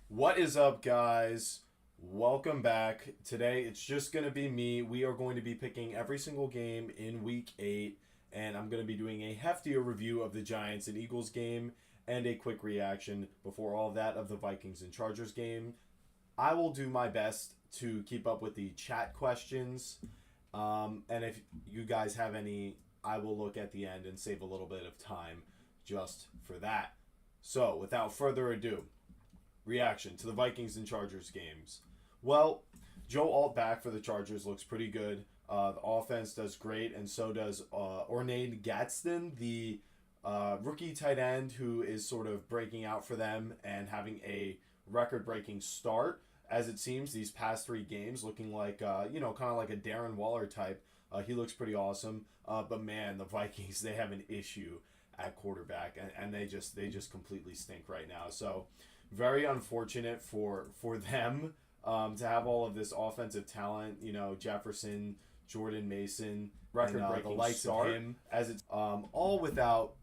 What is up, guys? Welcome back. Today it's just going to be me. We are going to be picking every single game in week 8, and I'm going to be doing a heftier review of the Giants and Eagles game and a quick reaction before all of that of the Vikings and Chargers game. I will do my best to keep up with the chat questions, and if you guys have any, I will look at the end and save a little bit of time just for that. So, without further ado, reaction to the Vikings and Chargers games. Well, Joe Alt back for the Chargers looks pretty good. The offense does great, and so does Ornade Gadsden, the rookie tight end who is sort of breaking out for them and having a record-breaking start. As it seems, these past 3 games looking like kind of like a Darren Waller type. He looks pretty awesome. But man, the Vikings, they have an issue at quarterback, and they just completely stink right now. So very unfortunate for them to have all of this offensive talent. You know, Jefferson, Jordan Mason, record-breaking the likes start. Of him, as it's all without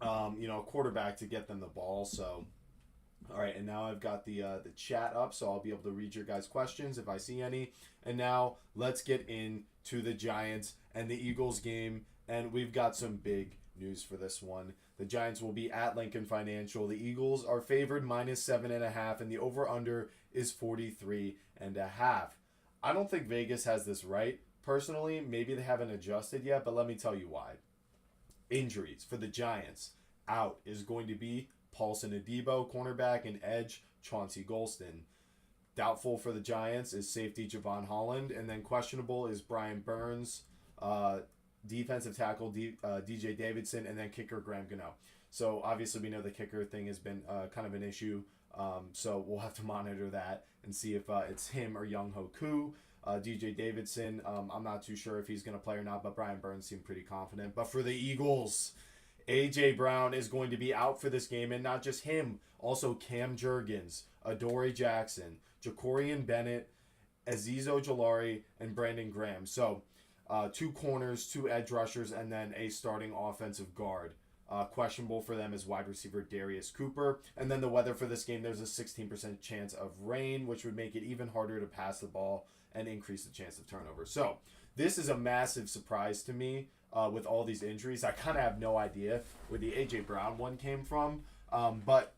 a quarterback to get them the ball. So, all right, and now I've got the chat up, so I'll be able to read your guys' questions if I see any. And now let's get into the Giants and the Eagles game, and we've got some big news for this one. The Giants will be at Lincoln Financial. The Eagles are favored -7.5, and the over/under is 43.5. I don't think Vegas has this right. Personally, maybe they haven't adjusted yet, but let me tell you why. Injuries for the Giants. Out is going to be Paulson Adebo, cornerback, and edge Chauncey Golston. Doubtful for the Giants is safety Javon Holland, and then questionable is Brian Burns, defensive tackle DJ Davidson, and then kicker Graham Gano. So obviously we know the kicker thing has been kind of an issue. So we'll have to monitor that and see if it's him or Young Ho Koo. DJ Davidson, I'm not too sure if he's going to play or not, but Brian Burns seemed pretty confident. But for the Eagles, A.J. Brown is going to be out for this game, and not just him. Also Cam Jurgens, Adoree Jackson, Jacorian Bennett, Azeez Ojulari, and Brandon Graham. So 2 corners, 2 edge rushers, and then a starting offensive guard. Questionable for them is wide receiver Darius Cooper. And then the weather for this game, there's a 16% chance of rain, which would make it even harder to pass the ball and increase the chance of turnover. So this is a massive surprise to me with all these injuries. I kind of have no idea where the A.J. Brown one came from. But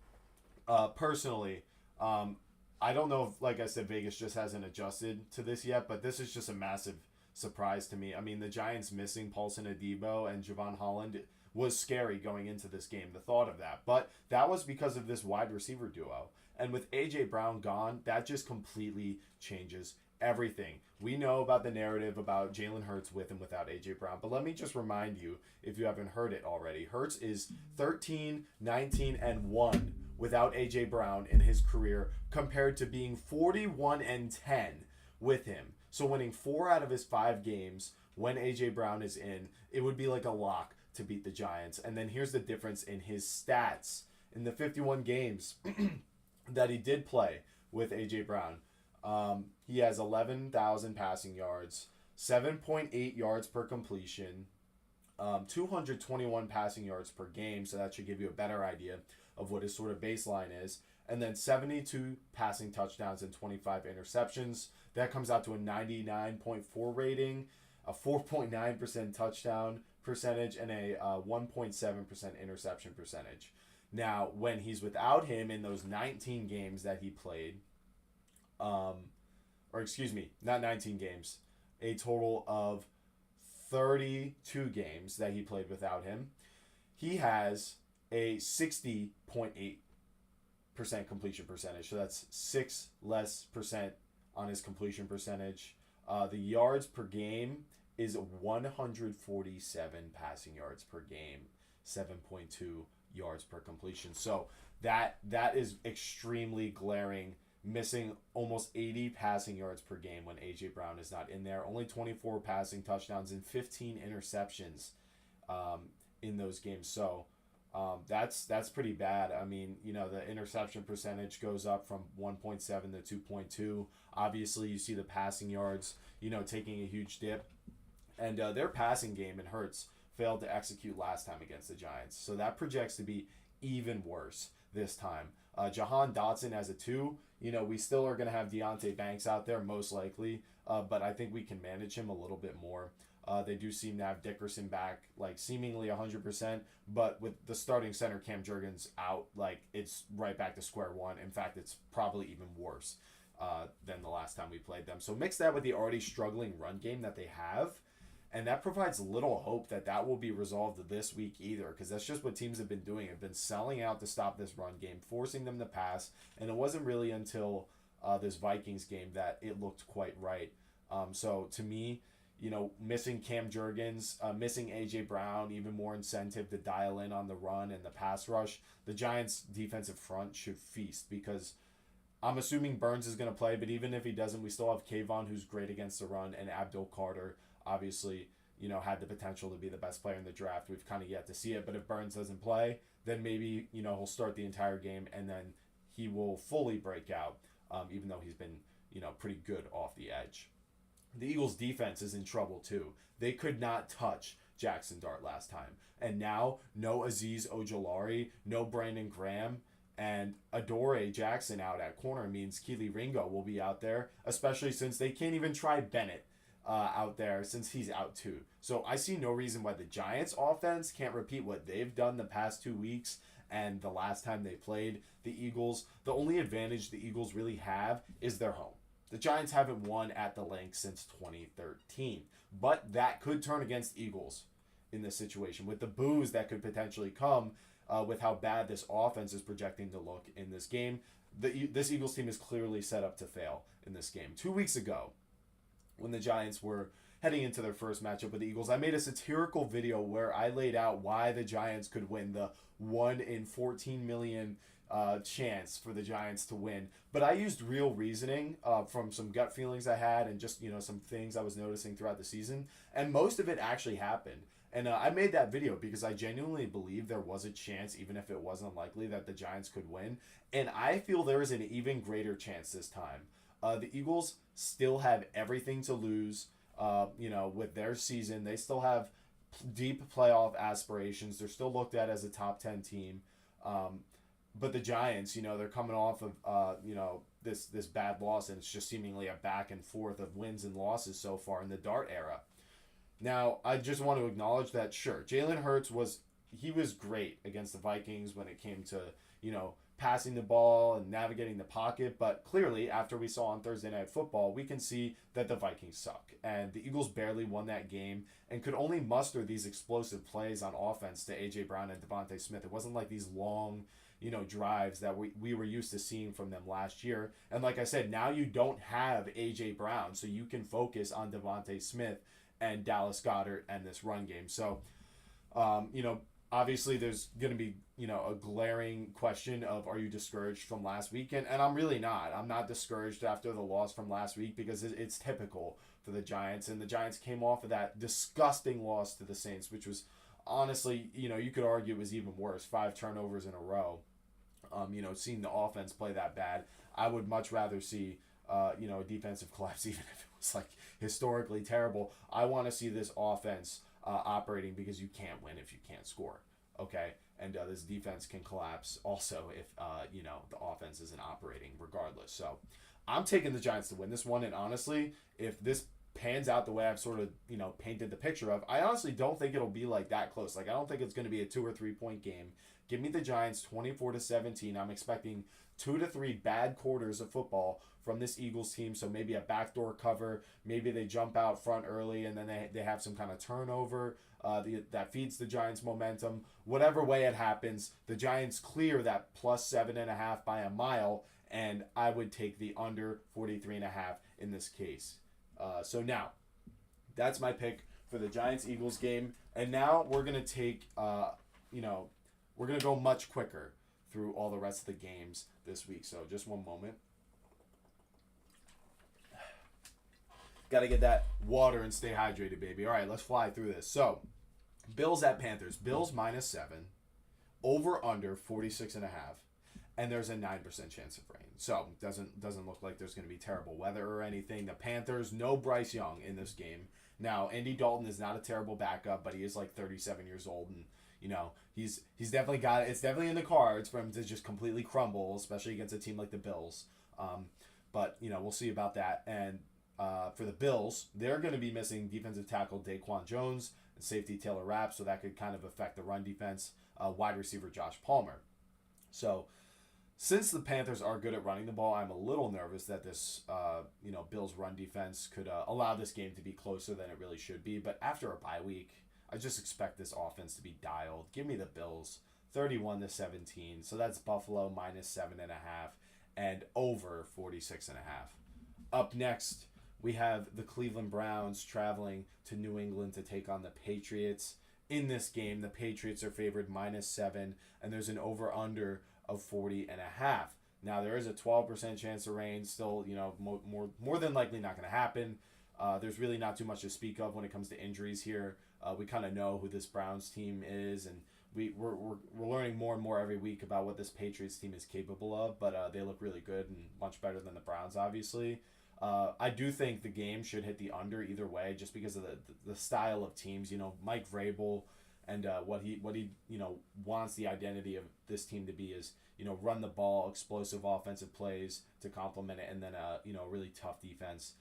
personally, I don't know if, like I said, Vegas just hasn't adjusted to this yet, but this is just a massive surprise to me. I mean, the Giants missing Paulson Adebo and Javon Holland was scary going into this game, the thought of that. But that was because of this wide receiver duo. And with A.J. Brown gone, that just completely changes everything. We know about the narrative about Jalen Hurts with and without A.J. Brown, but let me just remind you, if you haven't heard it already, Hurts is 13, 19, and 1 without A.J. Brown in his career, compared to being 41 and 10 with him. So winning 4 out of his 5 games when A.J. Brown is in, it would be like a lock to beat the Giants. And then here's the difference in his stats. In the 51 games that he did play with A.J. Brown, he has 11,000 passing yards, 7.8 yards per completion, 221 passing yards per game, so that should give you a better idea of what his sort of baseline is. And then 72 passing touchdowns and 25 interceptions. That comes out to a 99.4 rating, a 4.9% touchdown percentage, and a 1.7% interception percentage. Now, when he's without him in those 19 games that he played, not 19 games, a total of 32 games that he played without him, he has a 60.8% completion percentage. So that's 6 less percent on his completion percentage. The yards per game is 147 passing yards per game, 7.2 yards per completion. So that is extremely glaring, missing almost 80 passing yards per game when A.J. Brown is not in there. Only 24 passing touchdowns and 15 interceptions in those games. So that's pretty bad. I mean, the interception percentage goes up from 1.7 to 2.2. Obviously, you see the passing yards, taking a huge dip. And their passing game in Hurts failed to execute last time against the Giants. So that projects to be even worse this time. Jahan Dotson as a 2. We still are going to have Deonte Banks out there, most likely, but I think we can manage him a little bit more. They do seem to have Dickerson back, like, seemingly 100%, but with the starting center, Cam Jurgens, out, like, it's right back to square one. In fact, it's probably even worse than the last time we played them. So mix that with the already struggling run game that they have, and that provides little hope that that will be resolved this week either, because that's just what teams have been doing. Have been selling out to stop this run game, forcing them to pass, and it wasn't really until this Vikings game that it looked quite right. So to me, missing Cam Jurgens, missing A.J. Brown, even more incentive to dial in on the run and the pass rush. The Giants' defensive front should feast, because I'm assuming Burns is going to play, but even if he doesn't, we still have Kayvon, who's great against the run, and Abdul Carter, obviously, had the potential to be the best player in the draft. We've kind of yet to see it, but if Burns doesn't play, then maybe, he'll start the entire game, and then he will fully break out, even though he's been, pretty good off the edge. The Eagles' defense is in trouble, too. They could not touch Jackson Dart last time. And now, no Aziz Ojolari, no Brandon Graham, and Adoree Jackson out at corner means Keely Ringo will be out there, especially since they can't even try Bennett out there since he's out too. So I see no reason why the Giants' offense can't repeat what they've done the past 2 weeks and the last time they played the Eagles. The only advantage the Eagles really have is their home. The Giants haven't won at the Lynx since 2013, but that could turn against Eagles in this situation with the boos that could potentially come with how bad this offense is projecting to look in this game. This Eagles team is clearly set up to fail in this game. 2 weeks ago, when the Giants were heading into their first matchup with the Eagles, I made a satirical video where I laid out why the Giants could win, the 1 in 14 million chance for the Giants to win. But I used real reasoning from some gut feelings I had and just, some things I was noticing throughout the season. And most of it actually happened. And I made that video because I genuinely believe there was a chance, even if it was unlikely, that the Giants could win. And I feel there is an even greater chance this time. The Eagles still have everything to lose, with their season. They still have deep playoff aspirations. They're still looked at as a top 10 team. But the Giants, they're coming off of, this bad loss, and it's just seemingly a back and forth of wins and losses so far in the Dart era. Now, I just want to acknowledge that, sure, Jalen Hurts was great against the Vikings when it came to, passing the ball and navigating the pocket, but clearly, after we saw on Thursday Night Football, we can see that the Vikings suck, and the Eagles barely won that game and could only muster these explosive plays on offense to A.J. Brown and Devontae Smith. It wasn't like these long, drives that we were used to seeing from them last year. And like I said, now you don't have A.J. Brown, so you can focus on Devontae Smith and Dallas Goedert and this run game. So, obviously there's going to be, a glaring question of, are you discouraged from last week? And I'm really not. I'm not discouraged after the loss from last week because it's typical for the Giants. And the Giants came off of that disgusting loss to the Saints, which was honestly, you could argue it was even worse. 5 turnovers in a row. Seeing the offense play that bad, I would much rather see, a defensive collapse, even if it was like historically terrible. I want to see this offense operating because you can't win if you can't score. Okay, and this defense can collapse also if the offense isn't operating regardless. So I'm taking the Giants to win this one, and honestly, if this pans out the way I've sort of painted the picture of, I honestly don't think it'll be like that close. Like, I don't think it's going to be a 2 or 3 point game. Give me the Giants 24-17. I'm expecting 2 to 3 bad quarters of football from this Eagles team. So maybe a backdoor cover, maybe they jump out front early and then they have some kind of turnover that feeds the Giants momentum. Whatever way it happens, the Giants clear that plus 7.5 by a mile, and I would take the under 43.5 in this case. So now, that's my pick for the Giants-Eagles game. And now we're going to take, we're going to go much quicker through all the rest of the games this week. So just one moment. Got to get that water and stay hydrated, baby. All right, let's fly through this. So, Bills at Panthers. Bills -7. Over under 46.5. And there's a 9% chance of rain. So, doesn't look like there's going to be terrible weather or anything. The Panthers, no Bryce Young in this game. Now, Andy Dalton is not a terrible backup, but he is like 37 years old, and He's definitely got it. It's definitely in the cards for him to just completely crumble, especially against a team like the Bills. But we'll see about that. And for the Bills, they're going to be missing defensive tackle Daquan Jones and safety Taylor Rapp, so that could kind of affect the run defense. Wide receiver Josh Palmer. So since the Panthers are good at running the ball, I'm a little nervous that this Bills run defense could allow this game to be closer than it really should be. But after a bye week, I just expect this offense to be dialed. Give me the Bills 31-17. So that's Buffalo minus 7.5 and over 46.5. Up next, we have the Cleveland Browns traveling to New England to take on the Patriots. In this game, the Patriots are favored minus 7, and there's an over-under of 40.5. Now, there is a 12% chance of rain. Still, more than likely not going to happen. There's really not too much to speak of when it comes to injuries here. We kind of know who this Browns team is, and we're learning more and more every week about what this Patriots team is capable of, but they look really good and much better than the Browns, obviously. I do think the game should hit the under either way, just because of the style of teams. Mike Vrabel and what he wants the identity of this team to be is run the ball, explosive offensive plays to complement it, and then a really tough defense.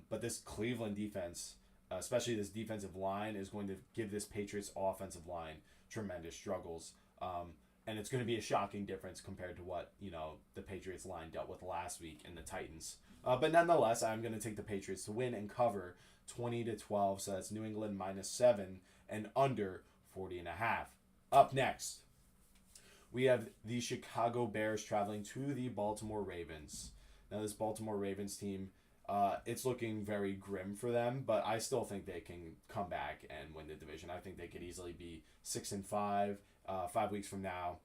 But this Cleveland defense, especially this defensive line, is going to give this Patriots offensive line tremendous struggles. And it's going to be a shocking difference compared to what the Patriots line dealt with last week in the Titans. But nonetheless, I'm going to take the Patriots to win and cover 20-12. So that's New England minus 7 and under 40.5. Up next, we have the Chicago Bears traveling to the Baltimore Ravens. Now, this Baltimore Ravens team, it's looking very grim for them, but I still think they can come back and win the division. I think they could easily be 6-5, 5 weeks from now,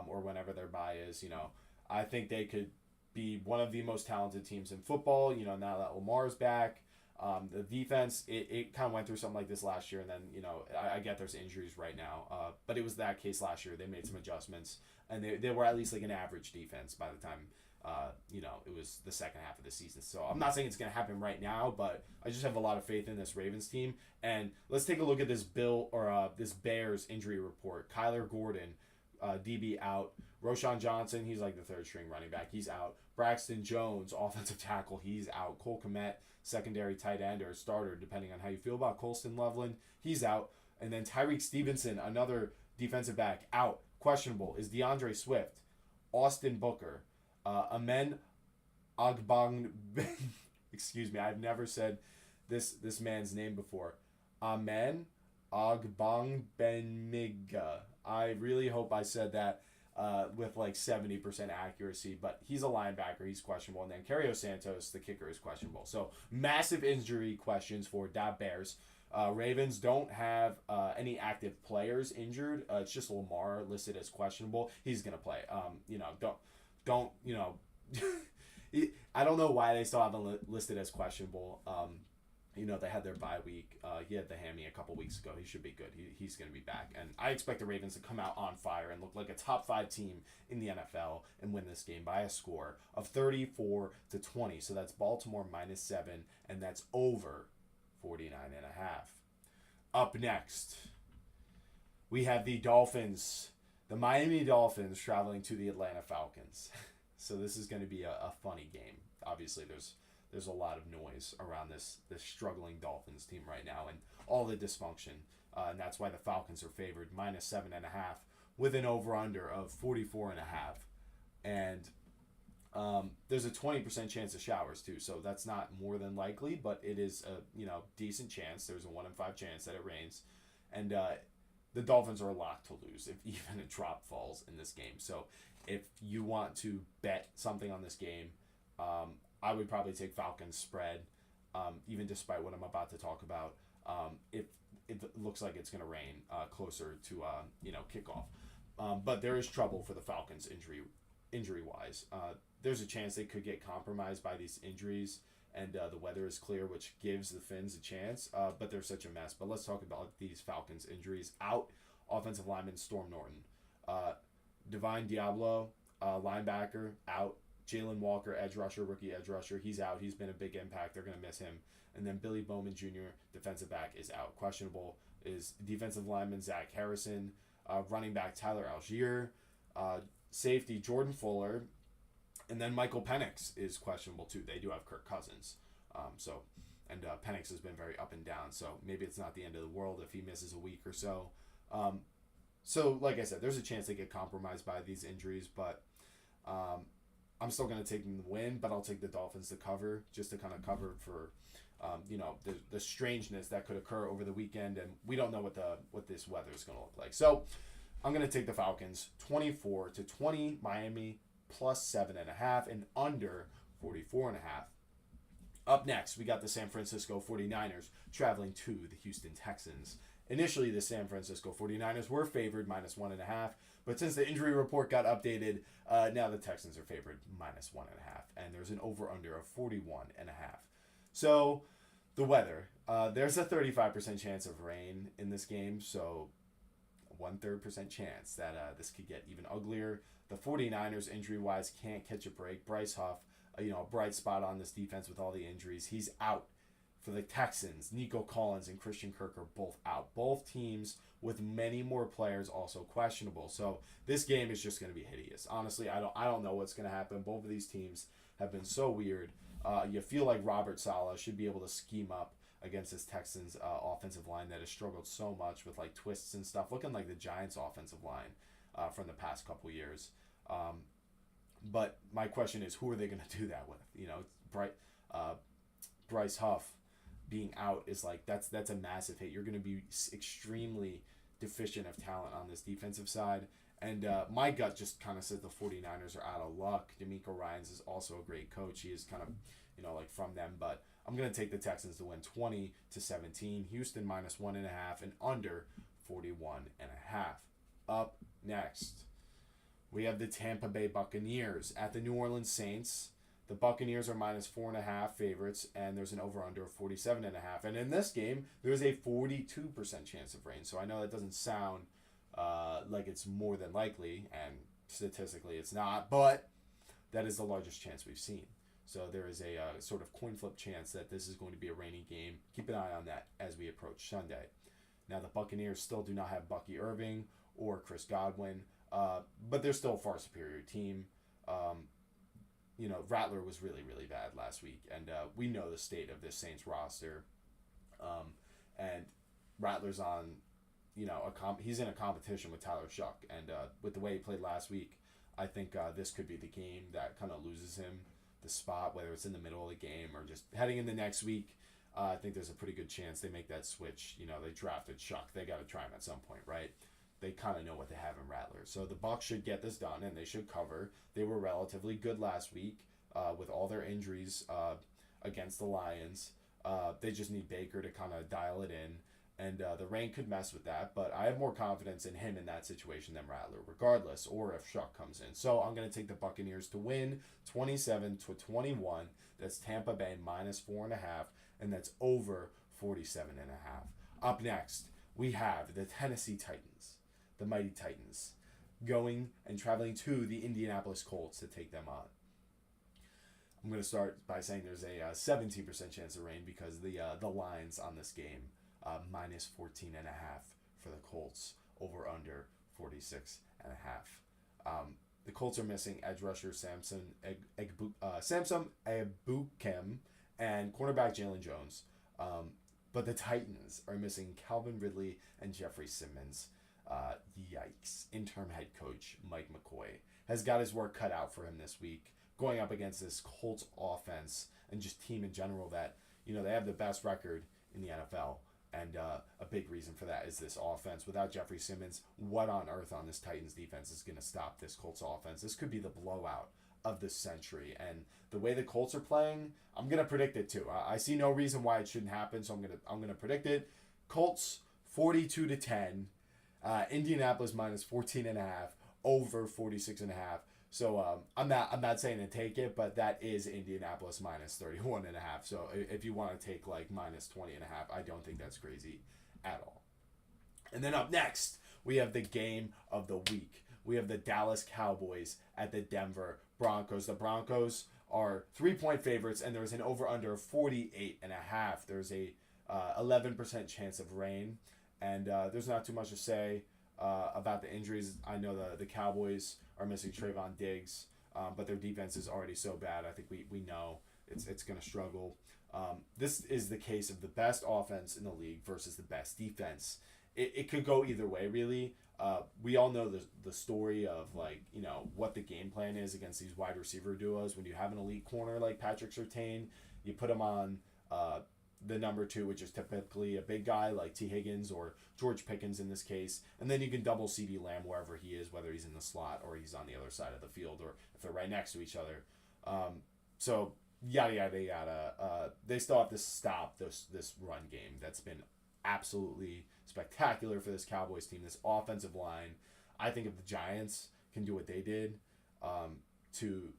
or whenever their bye is. I think they could be one of the most talented teams in football. Now that Lamar's back, the defense it kind of went through something like this last year, and then I get there's injuries right now, but it was that case last year. They made some adjustments, and they were at least like an average defense by the time it was the second half of the season. So I'm not saying it's going to happen right now, but I just have a lot of faith in this Ravens team. And let's take a look at this this Bears injury report. Kyler Gordon, DB out. Roshan Johnson, he's like the third string running back. He's out. Braxton Jones, offensive tackle, he's out. Cole Kmet, secondary tight end or starter, depending on how you feel about Colston Loveland, he's out. And then Tyreek Stevenson, another defensive back, out. Questionable is DeAndre Swift, Austin Booker, Amen Agbang. Excuse me, I've never said this man's name before. Amen Agbang Benmiga. I really hope I said that with like 70% accuracy, but he's a linebacker. He's questionable. And then Cario Santos, the kicker, is questionable. So massive injury questions for Da Bears. Ravens don't have any active players injured. It's just Lamar listed as questionable. He's gonna play. Don't I don't know why they still have him listed as questionable. They had their bye week. He had the hammy a couple weeks ago. He should be good. He's going to be back. And I expect the Ravens to come out on fire and look like a top 5 team in the NFL and win this game by a score of 34-20. So that's Baltimore minus 7, and that's over 49.5. Up next, we have the Dolphins, the Miami Dolphins traveling to the Atlanta Falcons. So this is going to be a funny game. Obviously, there's a lot of noise around this struggling Dolphins team right now and all the dysfunction. And that's why the Falcons are favored minus 7.5 with an over-under of 44.5. And there's a 20% chance of showers too. So that's not more than likely, but it is a decent chance. There's a 1 in 5 chance that it rains. And the Dolphins are locked to lose if even a drop falls in this game. So if you want to bet something on this game, I would probably take Falcons spread, even despite what I'm about to talk about. If it looks like it's going to rain closer to kickoff, but there is trouble for the Falcons injury wise. There's a chance they could get compromised by these injuries, and the weather is clear, which gives the Finns a chance. But they're such a mess. But let's talk about these Falcons injuries. Out, offensive lineman Storm Norton, Divine Diablo, linebacker, out. Jalen Walker, rookie edge rusher, he's out. He's been a big impact. They're going to miss him. And then Billy Bowman Jr., defensive back, is out. Questionable is defensive lineman Zach Harrison, running back Tyler Algier, safety Jordan Fuller, and then Michael Penix is questionable too. They do have Kirk Cousins. And Penix has been very up and down, so maybe it's not the end of the world if he misses a week or so. So, like I said, there's a chance they get compromised by these injuries, but I'm still going to take them to win, but I'll take the Dolphins to cover, just to kind of cover for, the strangeness that could occur over the weekend, and we don't know what this weather is going to look like. So, I'm going to take the Falcons 24-20, Miami plus 7.5, and under 44.5. Up next, we got the San Francisco 49ers traveling to the Houston Texans. Initially, the San Francisco 49ers were favored minus 1.5, but since the injury report got updated, now the Texans are favored minus 1.5, and there's an over-under of 41.5. So, the weather. There's a 35% chance of rain in this game, so 1/3% chance that this could get even uglier. The 49ers, injury-wise, can't catch a break. Bryce Huff, a bright spot on this defense with all the injuries. He's out. For the Texans, Nico Collins and Christian Kirk are both out. Both teams with many more players also questionable. So this game is just going to be hideous. Honestly, I don't know what's going to happen. Both of these teams have been so weird. You feel like Robert Saleh should be able to scheme up against this Texans offensive line that has struggled so much with like twists and stuff, looking like the Giants offensive line from the past couple years. But my question is, who are they going to do that with? Bryce Huff being out is like that's a massive hit. You're going to be extremely deficient of talent on this defensive side. And my gut just kind of says the 49ers are out of luck. D'Amico Ryans is also a great coach. He is kind of, from them. But I'm going to take the Texans to win 20-17. Houston minus 1.5 and under 41.5. Up next, we have the Tampa Bay Buccaneers at the New Orleans Saints. The Buccaneers are minus 4.5 favorites, and there's an over-under of 47.5. And in this game, there's a 42% chance of rain. So I know that doesn't sound like it's more than likely, and statistically it's not, but that is the largest chance we've seen. So there is a sort of coin flip chance that this is going to be a rainy game. Keep an eye on that as we approach Sunday. Now, the Buccaneers still do not have Bucky Irving or Chris Godwin, but they're still a far superior team. Rattler was really, really bad last week, and we know the state of this Saints roster. And Rattler's on, he's in a competition with Tyler Shuck, and with the way he played last week, I think this could be the game that kind of loses him the spot, whether it's in the middle of the game or just heading into next week. I think there's a pretty good chance they make that switch. They drafted Shuck. They got to try him at some point, right? They kind of know what they have in Rattler. So the Bucs should get this done, and they should cover. They were relatively good last week with all their injuries against the Lions. They just need Baker to kind of dial it in, and the rain could mess with that. But I have more confidence in him in that situation than Rattler, regardless, or if Shuck comes in. So I'm going to take the Buccaneers to win 27-21. That's Tampa Bay minus 4.5, and that's over 47.5. Up next, we have the Tennessee Titans. The mighty Titans, going and traveling to the Indianapolis Colts to take them on. I'm going to start by saying there's a 17% chance of rain because the lines on this game, minus 14.5 for the Colts, over under 46.5. The Colts are missing edge rusher Samson Ebukam and cornerback Jalen Jones. But the Titans are missing Calvin Ridley and Jeffrey Simmons. Yikes. Interim head coach Mike McCoy has got his work cut out for him this week, going up against this Colts offense and just team in general that, they have the best record in the NFL. And a big reason for that is this offense. Without Jeffrey Simmons, what on earth on this Titans defense is going to stop this Colts offense? This could be the blowout of the century. And the way the Colts are playing, I'm going to predict it too. I see no reason why it shouldn't happen, so I'm going to predict it. Colts 42-10. Indianapolis minus 14.5, over 46.5. So I'm not saying to take it, but that is Indianapolis minus 31.5. So if you want to take like minus 20.5, I don't think that's crazy at all. And then up next, we have the game of the week. We have the Dallas Cowboys at the Denver Broncos. The Broncos are 3-point favorites, and there's an over-under of 48.5. There's a 11% chance of rain. And there's not too much to say. about the injuries. I know the Cowboys are missing Trayvon Diggs, but their defense is already so bad. I think we know it's going to struggle. This is the case of the best offense in the league versus the best defense. It could go either way, really. We all know the story of, like, what the game plan is against these wide receiver duos. When you have an elite corner like Patrick Surtain, you put him on the number 2, which is typically a big guy like T. Higgins or George Pickens in this case, and then you can double CeeDee Lamb wherever he is, whether he's in the slot or he's on the other side of the field, or if they're right next to each other. So yada yada yada. They still have to stop this run game that's been absolutely spectacular for this Cowboys team. This offensive line, I think if the Giants can do what they did to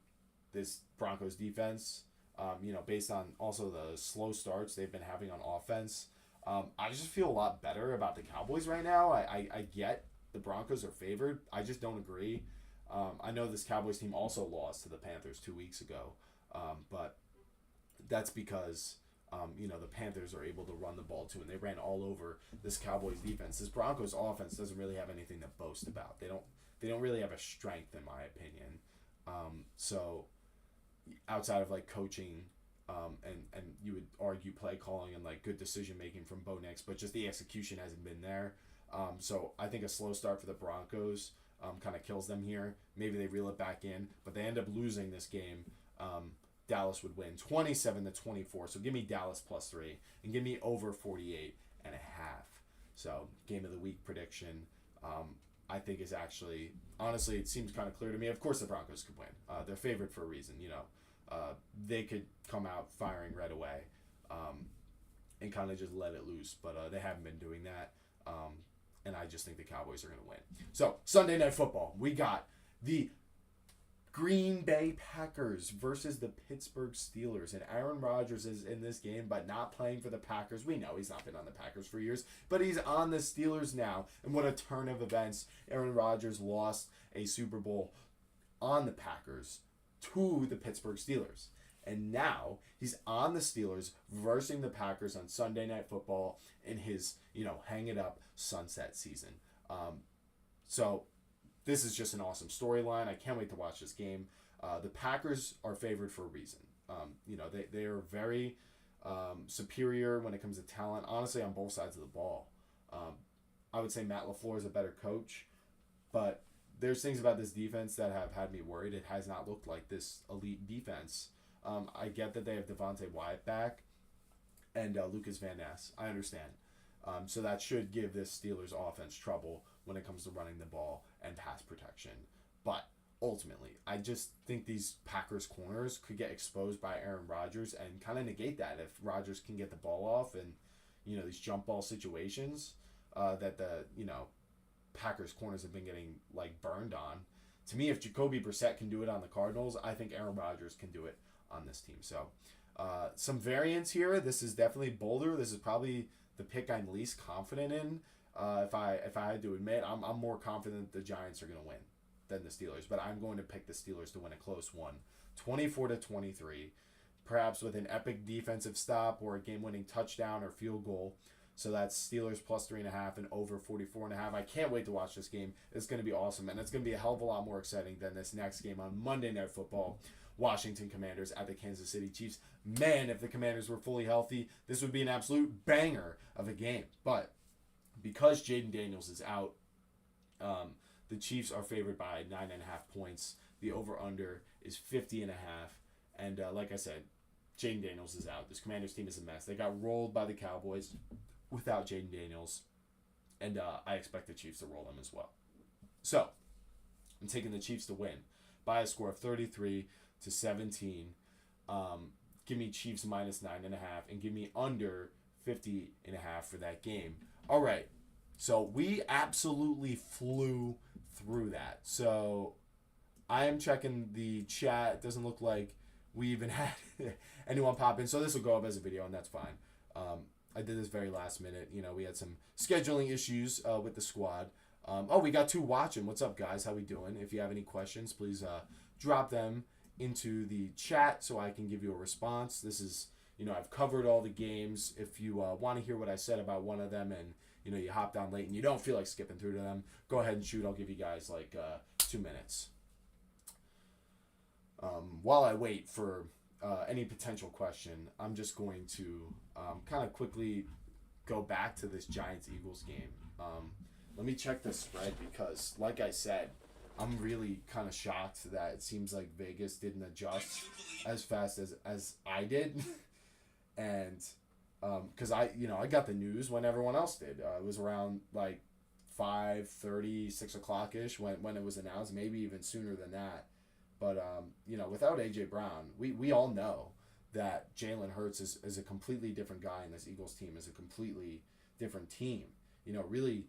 this Broncos defense, based on also the slow starts they've been having on offense, I just feel a lot better about the Cowboys right now. I get the Broncos are favored. I just don't agree. I know this Cowboys team also lost to the Panthers 2 weeks ago, but that's because the Panthers are able to run the ball too, and they ran all over this Cowboys defense. This Broncos offense doesn't really have anything to boast about. They don't really have a strength, in my opinion. So outside of like coaching, and you would argue play calling and like good decision making from Bo Nix, but just the execution hasn't been there. So I think a slow start for the Broncos kind of kills them here. Maybe they reel it back in, but they end up losing this game. Dallas would win 27-24. So give me Dallas +3 and give me over 48.5. So game of the week prediction, I think is actually, honestly, it seems kind of clear to me. Of course the Broncos could win. They're favored for a reason. They could come out firing right away and kind of just let it loose, but they haven't been doing that. And I just think the Cowboys are going to win. So Sunday Night Football, we got the Green Bay Packers versus the Pittsburgh Steelers. And Aaron Rodgers is in this game, but not playing for the Packers. We know he's not been on the Packers for years, but he's on the Steelers now. And what a turn of events. Aaron Rodgers lost a Super Bowl on the Packers to the Pittsburgh Steelers. And now he's on the Steelers versus the Packers on Sunday Night Football in his, hang it up sunset season. So this is just an awesome storyline. I can't wait to watch this game. The Packers are favored for a reason. They are very superior when it comes to talent, honestly, on both sides of the ball. I would say Matt LaFleur is a better coach, but there's things about this defense that have had me worried. It has not looked like this elite defense. I get that they have Devontae Wyatt back and Lucas Van Ness. I understand. So that should give this Steelers offense trouble when it comes to running the ball and pass protection. But ultimately, I just think these Packers corners could get exposed by Aaron Rodgers and kind of negate that if Rodgers can get the ball off and, these jump ball situations that the, Packers corners have been getting like burned on. To me, if Jacoby Brissett can do it on the Cardinals, I think Aaron Rodgers can do it on this team. So some variance here. This is definitely bolder. This is probably the pick I'm least confident in. If I had to admit, I'm more confident the Giants are going to win than the Steelers, but I'm going to pick the Steelers to win a close one, 24-23, perhaps with an epic defensive stop or a game-winning touchdown or field goal. So that's Steelers +3.5 and over 44.5. I can't wait to watch this game. It's going to be awesome, and it's going to be a hell of a lot more exciting than this next game on Monday Night Football. Washington Commanders at the Kansas City Chiefs. Man, if the Commanders were fully healthy, this would be an absolute banger of a game. But because Jaden Daniels is out, the Chiefs are favored by 9.5 points. The over-under is 50.5. And like I said, Jaden Daniels is out. This Commanders team is a mess. They got rolled by the Cowboys without Jaden Daniels. And I expect the Chiefs to roll them as well. So, I'm taking the Chiefs to win by a score of 33-17. Give me Chiefs -9.5 and give me under 50.5 for that game. All right. So we absolutely flew through that. So I am checking the chat. It doesn't look like we even had anyone pop in. So this will go up as a video, and that's fine. I did this very last minute. We had some scheduling issues with the squad. We got 2 watching. What's up, guys? How we doing? If you have any questions, please drop them into the chat so I can give you a response. This is, I've covered all the games. If you want to hear what I said about one of them and you hopped on late and you don't feel like skipping through to them, go ahead and shoot. I'll give you guys like 2 minutes. While I wait for any potential question, I'm just going to kind of quickly go back to this Giants-Eagles game. Let me check the spread because, like I said, I'm really kind of shocked that it seems like Vegas didn't adjust as fast as I did. And because I got the news when everyone else did. It was around like 5:30, 6 o'clock ish when it was announced, maybe even sooner than that. But without A.J. Brown, we all know that Jalen Hurts is a completely different guy, and this Eagles team is a completely different team. Really,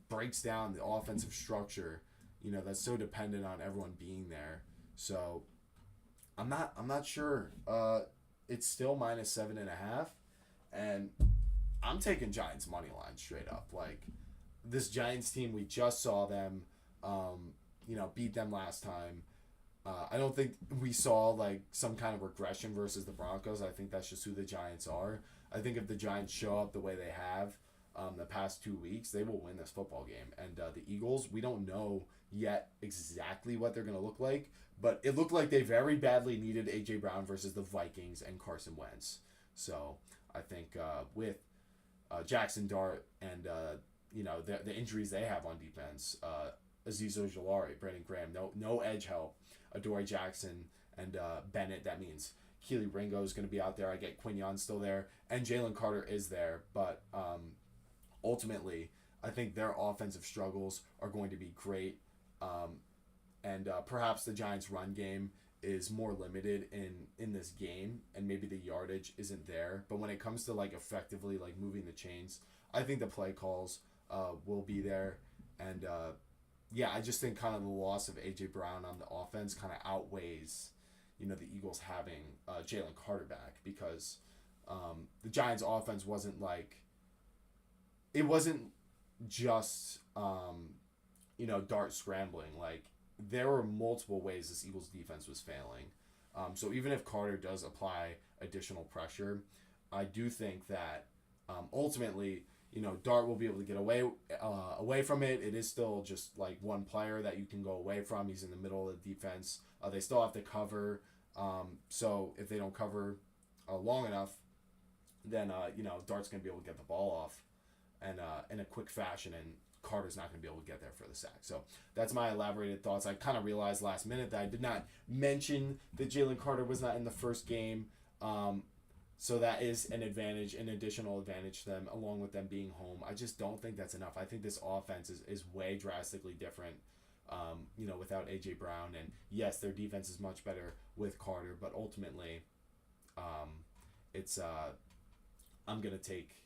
breaks down the offensive structure, that's so dependent on everyone being there. So I'm not sure. It's still -7.5, and I'm taking Giants money line straight up. Like, this Giants team, we just saw them, beat them last time. I don't think we saw like some kind of regression versus the Broncos. I think that's just who the Giants are. I think if the Giants show up the way they have the past 2 weeks, they will win this football game. And the Eagles, we don't know yet exactly what they're going to look like, but it looked like they very badly needed A.J. Brown versus the Vikings and Carson Wentz. So I think with Jackson Dart and the injuries they have on defense, Azeez Ojulari, Brandon Graham, no edge help, Adoree Jackson and Bennett. That means Keely Ringo is going to be out there. I get Quinion still there, and Jalen Carter is there. But ultimately, I think their offensive struggles are going to be great. And perhaps the Giants' run game is more limited in this game, and maybe the yardage isn't there. But when it comes to like effectively like moving the chains, I think the play calls will be there. And I just think kind of the loss of A.J. Brown on the offense kind of outweighs, the Eagles having Jalen Carter back, because the Giants' offense wasn't just Dart scrambling. Like, there were multiple ways this Eagles defense was failing. So even if Carter does apply additional pressure, I do think that ultimately, Dart will be able to get away from it. It is still just like one player that you can go away from. He's in the middle of the defense. They still have to cover. So if they don't cover long enough, then Dart's going to be able to get the ball off and in a quick fashion, and Carter's not going to be able to get there for the sack. So that's my elaborated thoughts. I kind of realized last minute that I did not mention that Jalen Carter was not in the first game. So that is an additional advantage to them, along with them being home. I just don't think that's enough. I think this offense is way drastically different, without A.J. Brown. And yes, their defense is much better with Carter, but ultimately, I'm going to take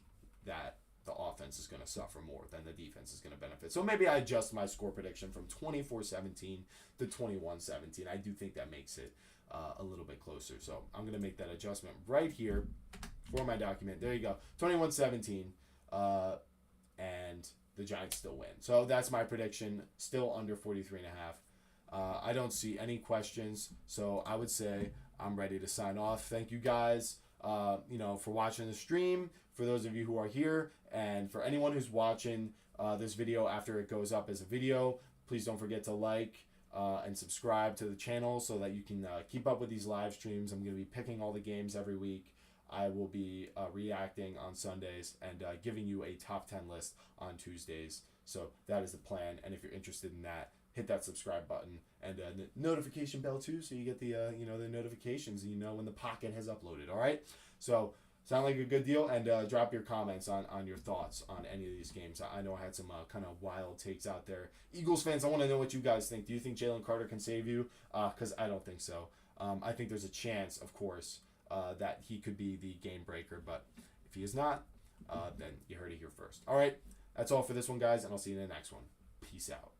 that the offense is going to suffer more than the defense is going to benefit. So maybe I adjust my score prediction from 24-17 to 21-17. I do think that makes it a little bit closer. So I'm going to make that adjustment right here for my document. There you go. 21-17. And the Giants still win. So that's my prediction. Still under 43.5. I don't see any questions. So I would say I'm ready to sign off. Thank you guys, for watching the stream. For those of you who are here, and for anyone who's watching this video after it goes up as a video, please don't forget to like and subscribe to the channel so that you can keep up with these live streams. I'm going to be picking all the games every week. I will be reacting on Sundays and giving you a top 10 list on Tuesdays. So that is the plan. And if you're interested in that, hit that subscribe button and the notification bell too, so you get the the notifications and when the pocket has uploaded. All right. So sound like a good deal, and drop your comments on your thoughts on any of these games. I know I had some kind of wild takes out there. Eagles fans, I want to know what you guys think. Do you think Jalen Carter can save you? Because I don't think so. I think there's a chance, of course, that he could be the game breaker, but if he is not, then you heard it here first. All right, that's all for this one, guys, and I'll see you in the next one. Peace out.